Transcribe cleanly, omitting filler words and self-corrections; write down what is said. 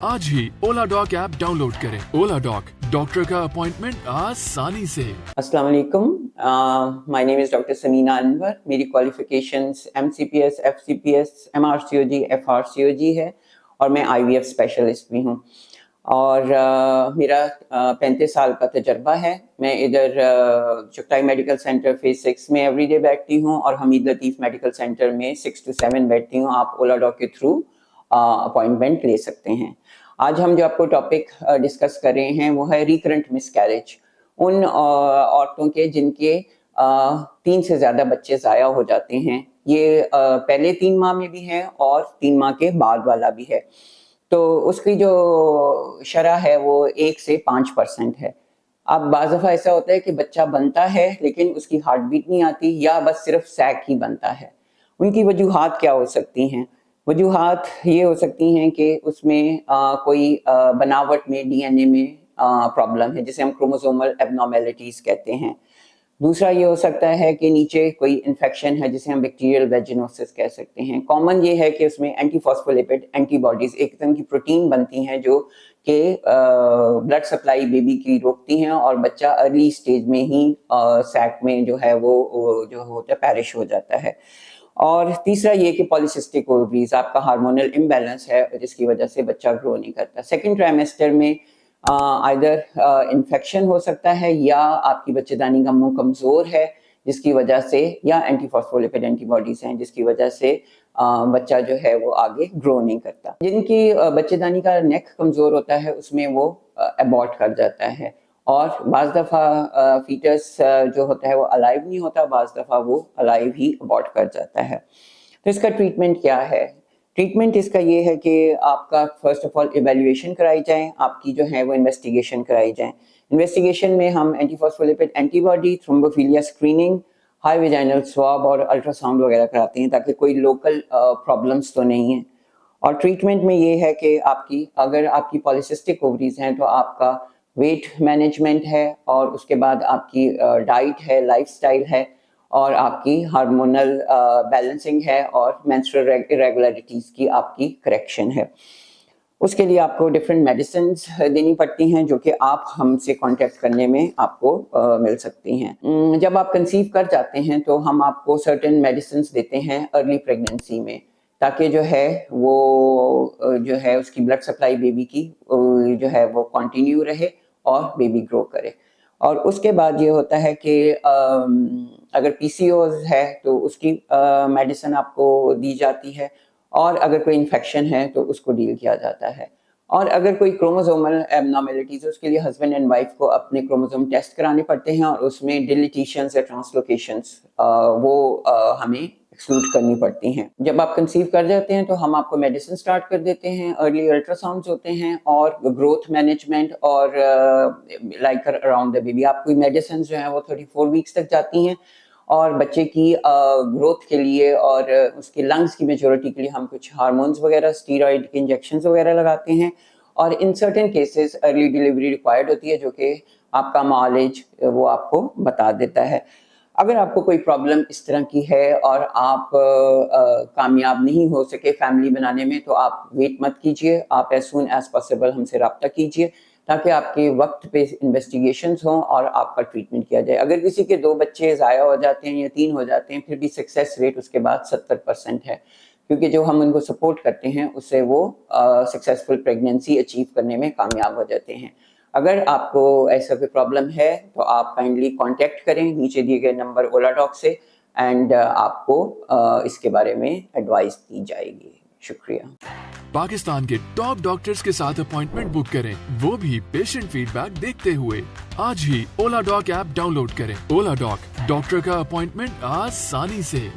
आज ही Ola doc app download करें। ओला डॉक, डॉक्टर का अपॉइंटमेंट आसानी से। अस्सलाम वालेकुम, my name is doctor Sameena Anwar. मेरी qualifications MCPS, FCPS, MRCOG, FRCOG है और मैं IVF स्पेशलिस्ट भी हूँ। और मेरा 35 साल का तजर्बा है। मैं इधर चुगताई मेडिकल सेंटर फेज़ 6 में एवरीडे बैठती हूँ और हमीद लतीफ़ मेडिकल सेंटर में 6 to 7 बैठती हूँ। आप ओला डॉक के थ्रू अपॉइंटमेंट ले सकते हैं। आज हम जो आपको टॉपिक डिस्कस कर रहे हैं वो है रिकरेंट मिसकैरेज, उन औरतों के जिनके 3 से ज़्यादा बच्चे ज़ाया हो जाते हैं। ये पहले 3 माह में भी है और 3 माह के बाद वाला भी है। तो उसकी जो शरह है वो 1 से 5% है। अब बाज़ दफ़ा ऐसा होता है कि बच्चा बनता है लेकिन उसकी हार्ट बीट नहीं आती या बस सिर्फ सैक ही बनता है। उनकी वजूहात क्या हो सकती हैं? वजूहात ये हो सकती हैं कि उसमें कोई बनावट में DNA में प्रॉब्लम है, जिसे हम क्रोमोसोमल एबनॉर्मेलिटीज़ कहते हैं। दूसरा ये हो सकता है कि नीचे कोई इन्फेक्शन है जिसे हम बैक्टीरियल वेजिनोसिस कह सकते हैं। कॉमन ये है कि उसमें एंटीफॉस्फोलिपिड एंटीबॉडीज़ एक किस्म की प्रोटीन बनती हैं जो कि ब्लड सप्लाई बेबी की रोकती हैं और बच्चा अर्ली स्टेज में ही सैक में जो है वो जो होता है पैरिश हो जाता है। और तीसरा ये कि पॉलीसिस्टिक ओवरीज, आपका हार्मोनल इम्बैलेंस है जिसकी वजह से बच्चा ग्रो नहीं करता। सेकेंड ट्राइमेस्टर में आइदर इन्फेक्शन हो सकता है या आपकी बच्चेदानी का मुंह कमज़ोर है जिसकी वजह से, या एंटीफॉस्फोलिपिड एंटीबॉडीज़ हैं जिसकी वजह से बच्चा जो है वो आगे ग्रो नहीं करता। जिनकी बच्चेदानी का नेक कमज़ोर होता है उसमें वो अबॉर्ट कर जाता है और बाज़ दफ़ा फीटस जो होता है वो अलाइव नहीं होता, बाज़ दफ़ा वो अलाइव ही अबॉर्ट कर जाता है। तो इसका ट्रीटमेंट क्या है? ट्रीटमेंट इसका ये है कि आपका फर्स्ट ऑफ ऑल इवैल्यूएशन कराई जाए, आपकी जो है वो इन्वेस्टिगेशन कराई जाए। इन्वेस्टिगेशन में हम antiphospholipid antibody, thrombophilia screening, high vaginal swab और अल्ट्रासाउंड वगैरह कराते हैं ताकि कोई लोकल प्रॉब्लम्स तो नहीं है। और ट्रीटमेंट में ये है कि अगर आपकी पॉलीसिस्टिक ओवरीज हैं तो आपका वेट मैनेजमेंट है और उसके बाद आपकी डाइट है, लाइफस्टाइल है और आपकी हार्मोनल बैलेंसिंग है और मेंस्ट्रुअल इरेगुलरिटीज़ की आपकी करेक्शन है। उसके लिए आपको डिफरेंट मेडिसिन्स देनी पड़ती हैं जो कि आप हमसे कांटेक्ट करने में आपको मिल सकती हैं। जब आप कंसीव कर जाते हैं तो हम आपको सर्टेन मेडिसिन्स देते हैं अर्ली प्रेगनेंसी में ताकि जो है वो जो है उसकी ब्लड सप्लाई बेबी की जो है वो कंटिन्यू रहे और बेबी ग्रो करे। और उसके बाद ये होता है कि अगर PCOS है तो उसकी मेडिसिन आपको दी जाती है और अगर कोई इन्फेक्शन है तो उसको डील किया जाता है। और अगर कोई क्रोमोसोमल एबनॉर्मेलिटीज़ है उसके लिए हस्बैंड एंड वाइफ को अपने क्रोमोसोम टेस्ट कराने पड़ते हैं और उसमें डिलीटिशंस या ट्रांसलोकेशंस वो हमें एक्सक्लूड करनी पड़ती हैं। जब आप कंसीव कर जाते हैं तो हम आपको मेडिसिन स्टार्ट कर देते हैं, अर्ली अल्ट्रासाउंड्स होते हैं और ग्रोथ मैनेजमेंट और लाइक अराउंड द बेबी आपकी मेडिसिन जो है वो 34 वीक्स तक जाती हैं और बच्चे की ग्रोथ के लिए और उसके लंग्स की मेच्योरिटी के लिए हम कुछ हार्मोन्स वगैरह, स्टीरॉइड के इंजेक्शंस वगैरह लगाते हैं। और in certain cases early delivery required होती है जो कि आपका मालिज वो आपको बता देता है। अगर आपको कोई प्रॉब्लम इस तरह की है और आप कामयाब नहीं हो सके फैमिली बनाने में तो आप वेट मत कीजिए, आप एज सून एज पॉसिबल हमसे रब्ता कीजिए ताकि आपके वक्त पे इन्वेस्टिगेशंस हों और आपका ट्रीटमेंट किया जाए। अगर किसी के 2 बच्चे ज़ाया हो जाते हैं या 3 हो जाते हैं फिर भी सक्सेस रेट उसके बाद 70% है, क्योंकि जो हम उनको सपोर्ट करते हैं उससे वो सक्सेसफुल प्रेगनेंसी अचीव करने में कामयाब हो जाते हैं। अगर आपको ऐसा कोई प्रॉब्लम है तो आप काइंडली कांटेक्ट करें नीचे दिए गए नंबर ओला डॉक से एंड आपको इसके बारे में एडवाइस दी जाएगी। शुक्रिया। पाकिस्तान के टॉप डॉक्टर्स के साथ अपॉइंटमेंट बुक करें, वो भी पेशेंट फीडबैक देखते हुए। आज ही ओला डॉक ऐप डाउनलोड करें। ओला डॉक, डॉक्टर का अपॉइंटमेंट आसानी से।